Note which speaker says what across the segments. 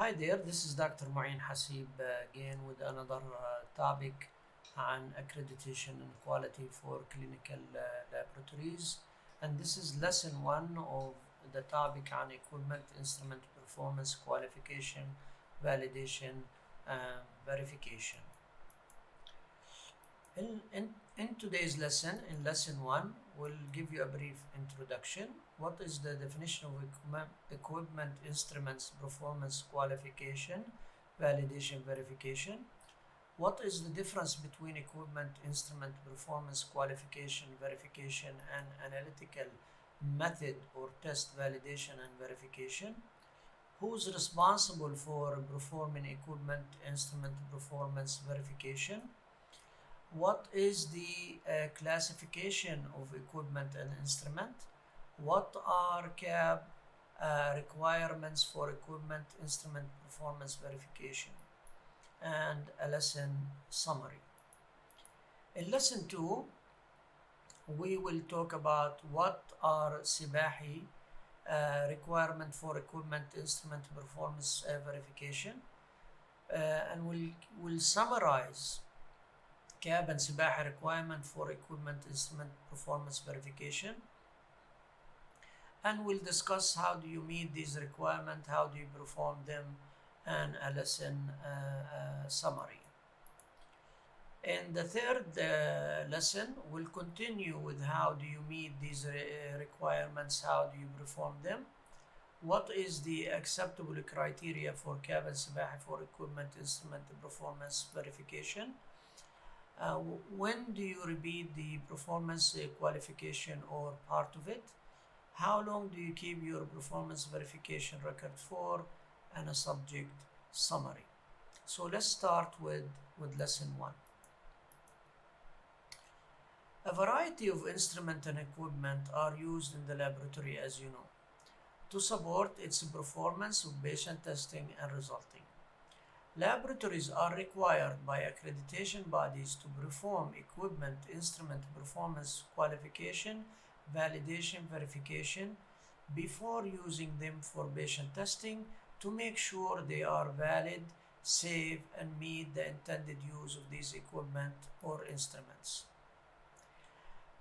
Speaker 1: Hi there, this is Dr. Mu'in Hasib again with another topic on accreditation and quality for clinical laboratories. And this is lesson one of the topic on equipment, instrument performance, qualification, validation, and verification. In today's lesson, in lesson one, we'll give you a brief introduction. What is the definition of equipment, instruments, performance, qualification, validation, verification? What is the difference between equipment, instrument, performance, qualification, verification, and analytical method or test validation and verification? Who's responsible for performing equipment, instrument, performance, verification? What is the classification of equipment and instrument? What are CAB requirements for equipment, instrument, performance verification? And a lesson summary. In lesson 2, we will talk about what are CBAHI requirement for equipment, instrument, performance verification, and we'll summarize CAB and CBAHI requirement for equipment, instrument, performance verification, and we'll discuss how do you meet these requirements, how do you perform them, and a lesson summary. In the third lesson, we'll continue with how do you meet these requirements, how do you perform them, what is the acceptable criteria for CAB and CBAHI for equipment, instrument, performance verification. When do you repeat the performance qualification or part of it? How long do you keep your performance verification record for? And a subject summary. So let's start with lesson 1. A variety of instrument and equipment are used in the laboratory, as you know, to support its performance of patient testing and resulting. Laboratories are required by accreditation bodies to perform equipment, instrument performance qualification, validation, verification before using them for patient testing to make sure they are valid, safe, and meet the intended use of these equipment or instruments.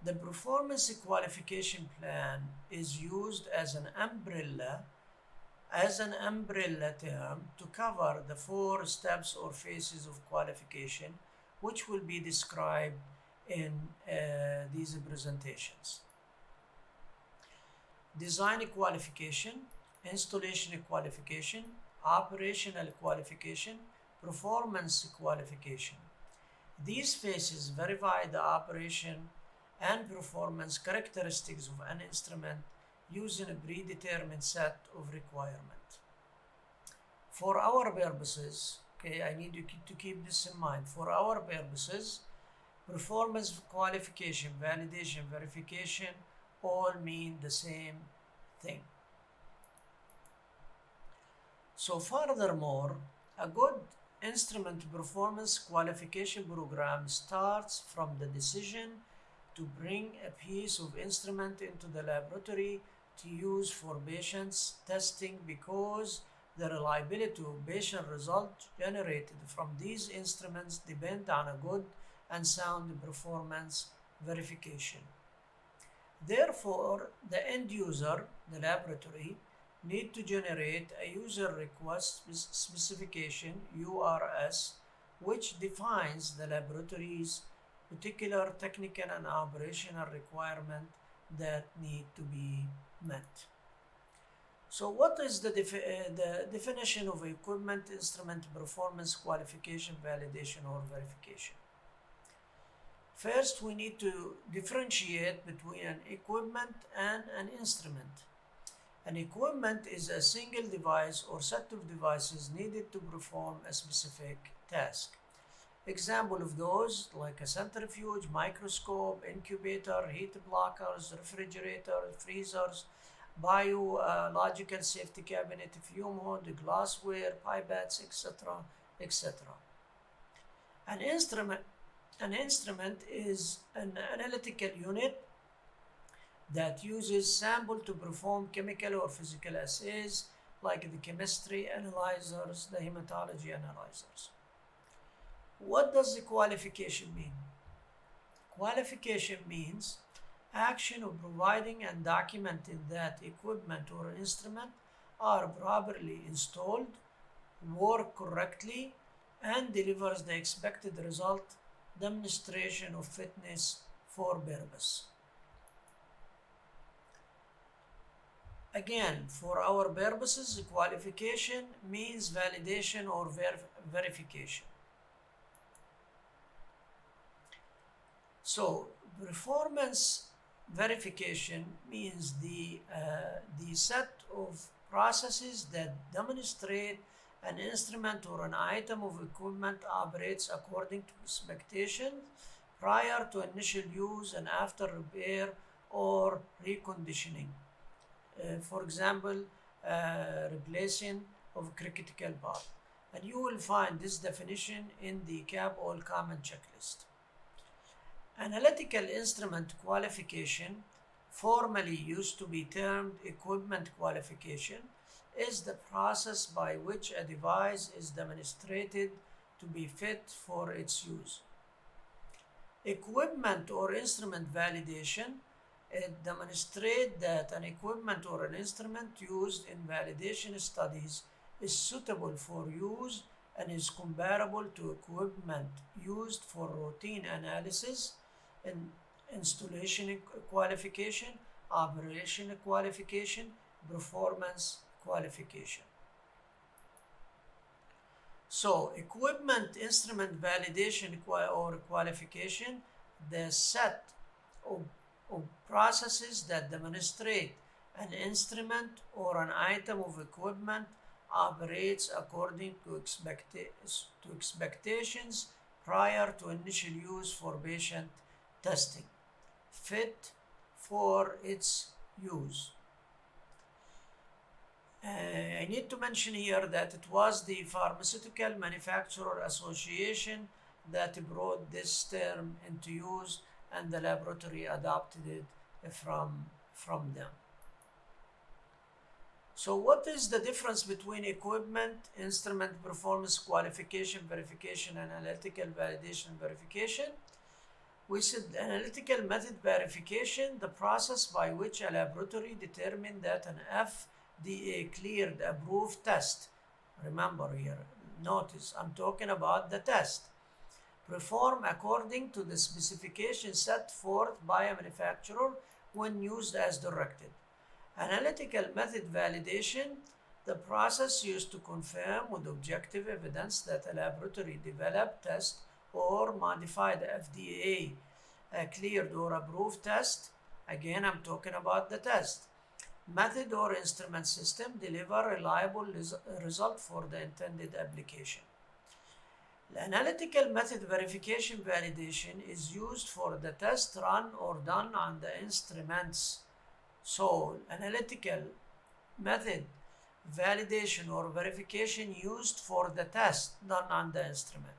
Speaker 1: The performance qualification plan is used as an umbrella term to cover the 4 steps or phases of qualification, which will be described in these presentations. Design qualification, installation qualification, operational qualification, performance qualification. These phases verify the operation and performance characteristics of an instrument using a predetermined set of requirements. For our purposes, I need you to keep this in mind. For our purposes, performance qualification, validation, verification all mean the same thing. So furthermore, a good instrument performance qualification program starts from the decision to bring a piece of instrument into the laboratory to use for patients testing, because the reliability of patient results generated from these instruments depend on a good and sound performance verification. Therefore, the end user, the laboratory, need to generate a user request specification, URS, which defines the laboratory's particular technical and operational requirement that need to be met. So what is the definition of equipment, instrument, performance, qualification, validation, or verification? First, we need to differentiate between an equipment and an instrument. An equipment is a single device or set of devices needed to perform a specific task. Example of those like a centrifuge, microscope, incubator, heat blockers, refrigerator, freezers, biological safety cabinet, fume hood, glassware, pipettes, etc., etc. An instrument is an analytical unit that uses sample to perform chemical or physical assays like the chemistry analyzers, the hematology analyzers. What does the qualification mean? Qualification means action of providing and documenting that equipment or instrument are properly installed, work correctly, and delivers the expected result, demonstration of fitness for purpose. Again, for our purposes, qualification means validation or verification. So, performance verification means the set of processes that demonstrate an instrument or an item of equipment operates according to expectations prior to initial use and after repair or reconditioning. For example, replacing of critical part. And you will find this definition in the CAP All Common Checklist. Analytical instrument qualification, formerly used to be termed equipment qualification, is the process by which a device is demonstrated to be fit for its use. Equipment or instrument validation, it demonstrates that an equipment or an instrument used in validation studies is suitable for use and is comparable to equipment used for routine analysis, in installation qualification, operation qualification, performance qualification. So, equipment instrument validation or qualification, the set of processes that demonstrate an instrument or an item of equipment operates according to expectations prior to initial use for patient testing, fit for its use. I need to mention here that it was the Pharmaceutical Manufacturer Association that brought this term into use, and the laboratory adopted it from them. So what is the difference between equipment, instrument performance qualification, verification, and analytical validation verification? We said analytical method verification, the process by which a laboratory determined that an FDA cleared approved test. Remember here, notice I'm talking about the test. Perform according to the specification set forth by a manufacturer when used as directed. Analytical method validation, the process used to confirm with objective evidence that a laboratory developed, test, or modified FDA cleared or approved test. Again, I'm talking about the test. Method or instrument system deliver reliable result for the intended application. The analytical method verification validation is used for the test run or done on the instruments. So, analytical method validation or verification used for the test done on the instrument.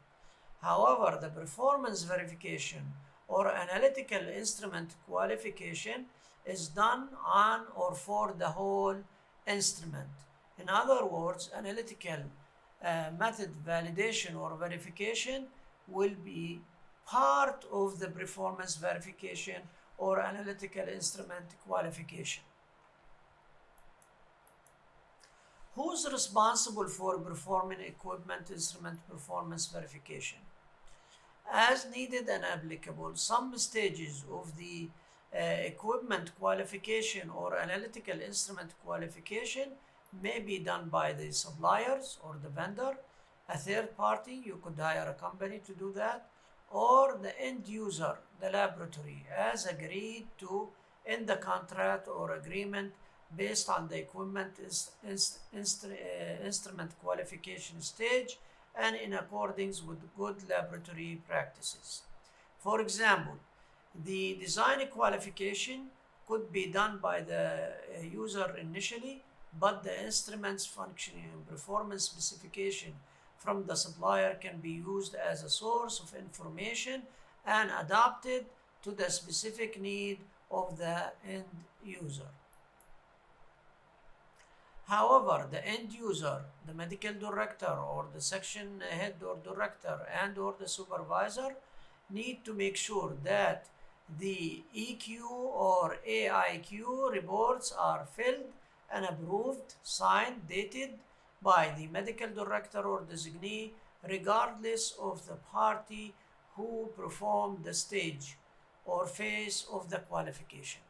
Speaker 1: However, the performance verification or analytical instrument qualification is done on or for the whole instrument. In other words, analytical method validation or verification will be part of the performance verification or analytical instrument qualification. Who's responsible for performing equipment instrument performance verification? As needed and applicable, some stages of the equipment qualification or analytical instrument qualification may be done by the suppliers or the vendor, a third party, you could hire a company to do that, or the end user, the laboratory, as agreed to in the contract or agreement based on the equipment instrument qualification stage and in accordance with good laboratory practices. For example, the design qualification could be done by the user initially, but the instrument's functioning and performance specification from the supplier can be used as a source of information and adapted to the specific need of the end user. However, the end user, the medical director or the section head or director and or the supervisor need to make sure that the EQ or AIQ reports are filled and approved, signed, dated by the medical director or designee, regardless of the party who performed the stage or phase of the qualification.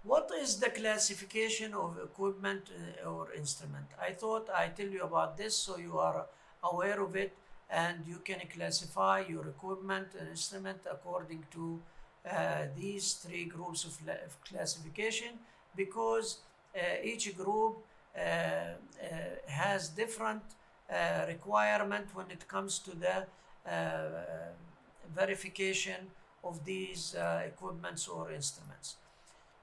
Speaker 1: What is the classification of equipment or instrument? I thought I tell you about this so you are aware of it and you can classify your equipment and instrument according to these three groups of classification, because each group has different requirement when it comes to the verification of these equipments or instruments.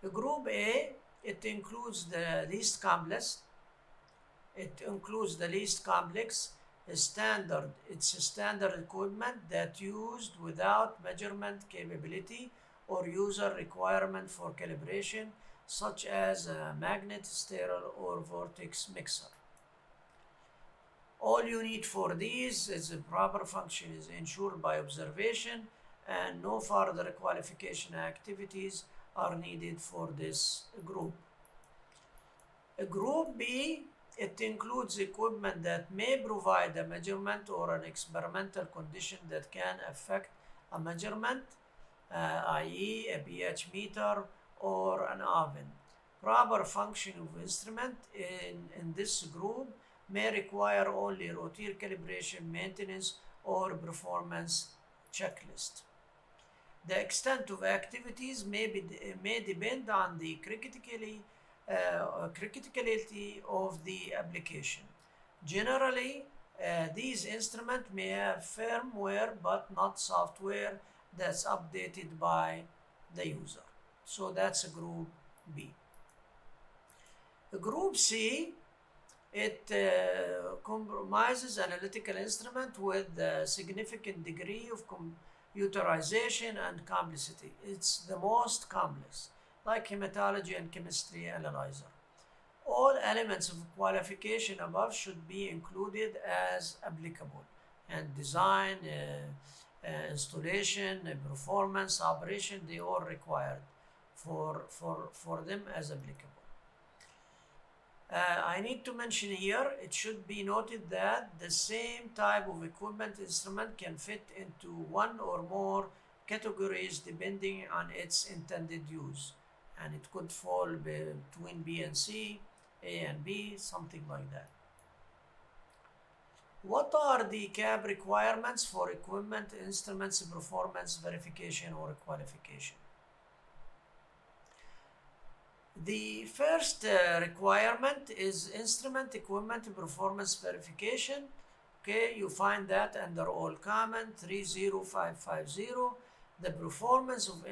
Speaker 1: The group A, it includes the least complex. It includes the least complex standard. It's a standard equipment that used without measurement capability or user requirement for calibration, such as a magnet, sterile, or vortex mixer. All you need for these is a proper function is ensured by observation, and no further qualification activities are needed for this group. Group B, it includes equipment that may provide a measurement or an experimental condition that can affect a measurement, i.e. a pH meter or an oven. Proper function of instrument in this group may require only routine calibration, maintenance, or performance checklist. The extent of activities may depend on the criticality of the application. Generally, these instruments may have firmware but not software that's updated by the user. So that's a group B. Group C, it comprises analytical instrument with a significant degree of computerization and complexity. It's the most complex, like hematology and chemistry analyzer. All elements of qualification above should be included as applicable, and design, installation, performance, operation, they all required for them as applicable. I need to mention here, it should be noted that the same type of equipment instrument can fit into one or more categories depending on its intended use, and it could fall between B and C, A and B, something like that. What are the CAB requirements for equipment instruments performance verification or qualification? The first requirement is instrument equipment performance verification. Okay, you find that under all common 30550. The performance of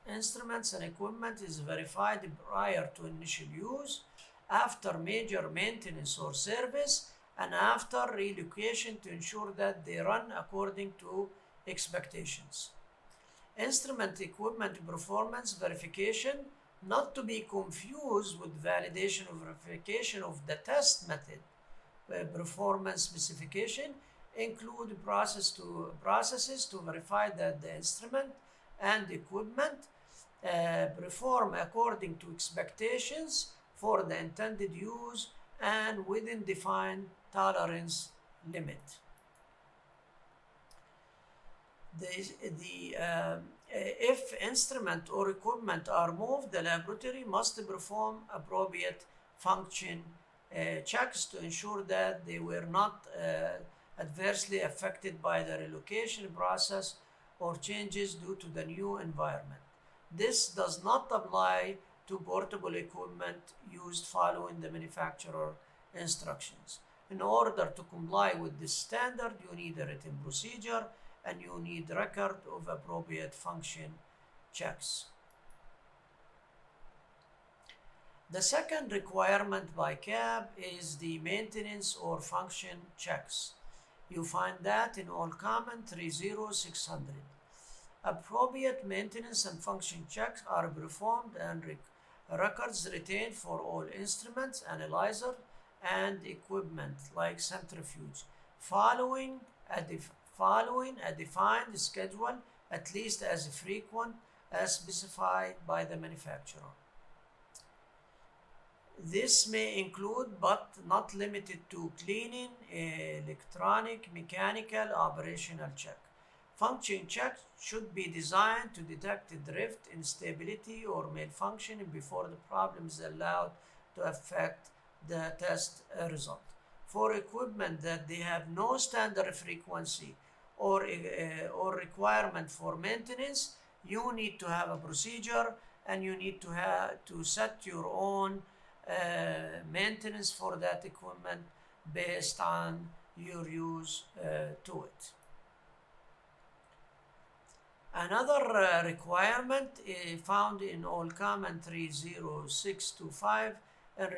Speaker 1: instruments and equipment is verified prior to initial use, after major maintenance or service, and after relocation to ensure that they run according to expectations. Instrument equipment performance verification, not to be confused with validation or verification of the test method. Performance specification include processes to verify that the instrument and equipment perform according to expectations for the intended use and within defined tolerance limit. If instrument or equipment are moved, the laboratory must perform appropriate function checks to ensure that they were not adversely affected by the relocation process or changes due to the new environment. This does not apply to portable equipment used following the manufacturer instructions. In order to comply with this standard, you need a written procedure and you need record of appropriate function checks. The second requirement by CAB is the maintenance or function checks. You find that in all common 30600. Appropriate maintenance and function checks are performed and records retained for all instruments, analyzer, and equipment like centrifuge, following a defined schedule, at least as frequent as specified by the manufacturer. This may include, but not limited to, cleaning, electronic, mechanical, operational check. Function checks should be designed to detect drift, instability, or malfunction before the problem is allowed to affect the test result. For equipment that they have no standard frequency or requirement for maintenance, you need to have a procedure, and you need to set your own maintenance for that equipment based on your use to it. Another requirement found in all comment 30625 in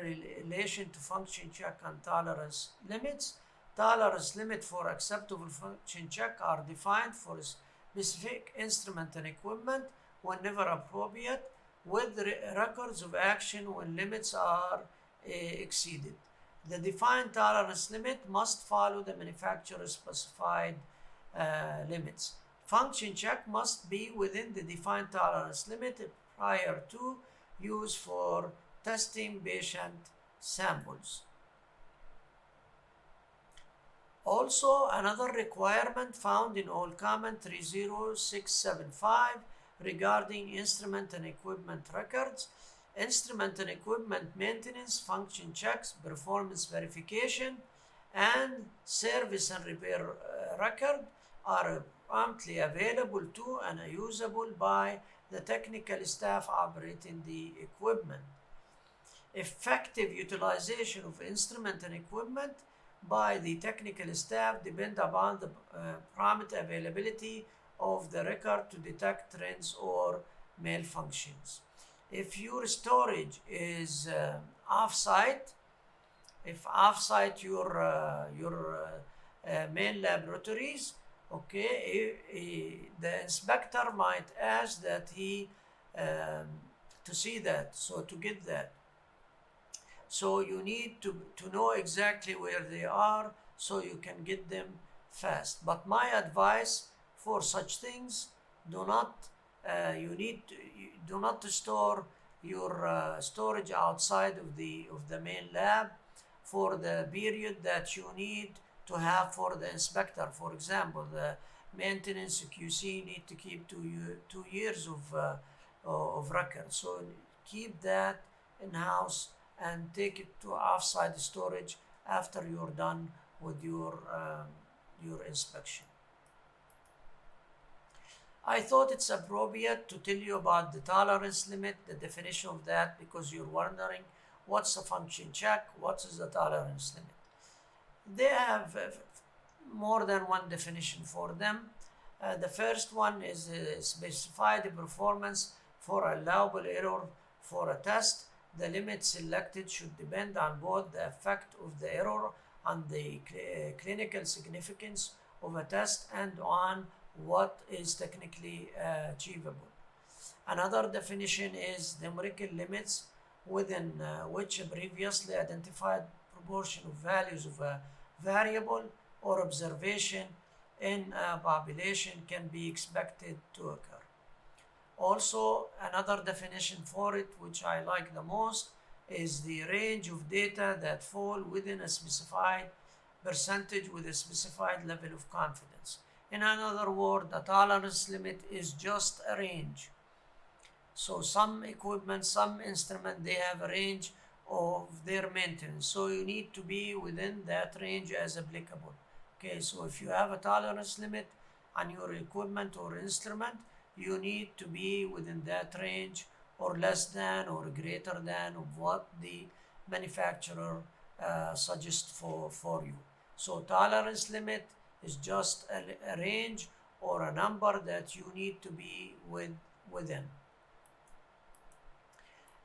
Speaker 1: relation to function check and tolerance limits. Tolerance limit for acceptable function check are defined for specific instrument and equipment whenever appropriate, with records of action when limits are exceeded. The defined tolerance limit must follow the manufacturer's specified limits. Function check must be within the defined tolerance limit prior to use for testing patient samples. Also, another requirement found in all comment 30675 regarding instrument and equipment records, instrument and equipment maintenance, function checks, performance verification, and service and repair record are promptly available to and usable by the technical staff operating the equipment. Effective utilization of instrument and equipment by the technical staff depend upon the prompt availability of the record to detect trends or malfunctions. If your storage is off-site, if off-site your main laboratories, okay, the inspector might ask that he to see that, so to get that. So you need to know exactly where they are so you can get them fast. But my advice for such things, do not store your storage outside of the main lab for the period that you need to have for the inspector. For example, the maintenance QC need to keep 2 years of record. So keep that in house and take it to offsite storage after you're done with your inspection. I thought it's appropriate to tell you about the tolerance limit, the definition of that, because you're wondering what's a function check, what is the tolerance limit. They have more than one definition for them. The first one is specified performance for allowable error for a test. The limit selected should depend on both the effect of the error on the clinical significance of a test and on what is technically achievable. Another definition is numerical limits within which a previously identified proportion of values of a variable or observation in a population can be expected to occur. Also, another definition for it, which I like the most, is the range of data that fall within a specified percentage with a specified level of confidence. In another word, the tolerance limit is just a range. So some equipment, some instrument, they have a range of their maintenance. So you need to be within that range as applicable. Okay, so if you have a tolerance limit on your equipment or instrument, you need to be within that range or less than or greater than of what the manufacturer suggests for you. So tolerance limit is just a range or a number that you need to be within.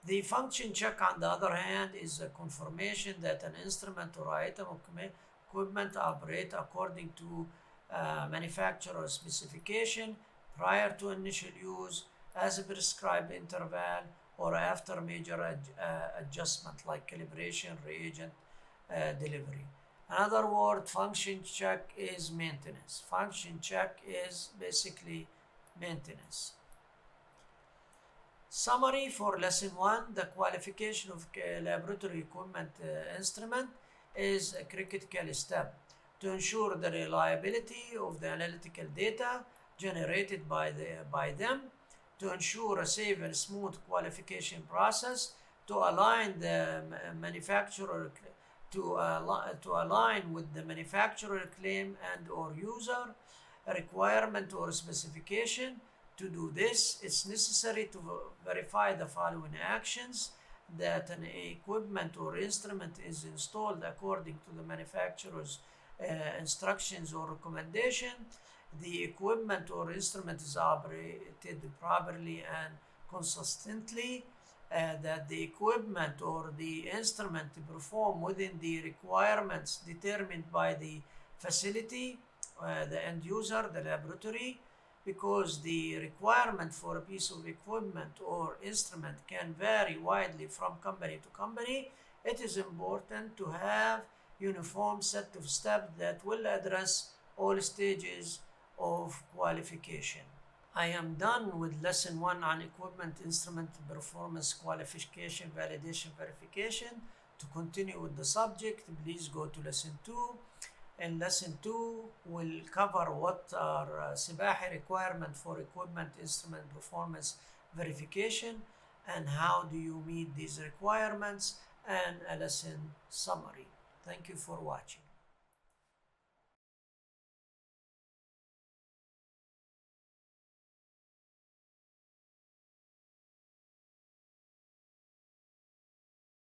Speaker 1: The function check, on the other hand, is a confirmation that an instrument or item of equipment operate according to manufacturer specification prior to initial use as a prescribed interval or after major adjustment like calibration, reagent delivery. Another word, function check, is maintenance. Function check is basically maintenance. Summary for lesson 1: the qualification of laboratory equipment instrument is a critical step to ensure the reliability of the analytical data generated by them, to ensure a safe and smooth qualification process, to align the manufacturer to align with the manufacturer claim and or user requirement or specification. To do this, it's necessary to verify the following actions: that an equipment or instrument is installed according to the manufacturer's instructions or recommendation, the equipment or instrument is operated properly and consistently, that the equipment or the instrument perform within the requirements determined by the facility, the end user, the laboratory, because the requirement for a piece of equipment or instrument can vary widely from company to company. It is important to have uniform set of steps that will address all stages of qualification. I am done with lesson 1 on equipment, instrument, performance, qualification, validation, verification. To continue with the subject, please go to lesson 2. In lesson 2, we'll cover what are CBAHI requirements for equipment, instrument, performance, verification, and how do you meet these requirements, and a lesson summary. Thank you for watching.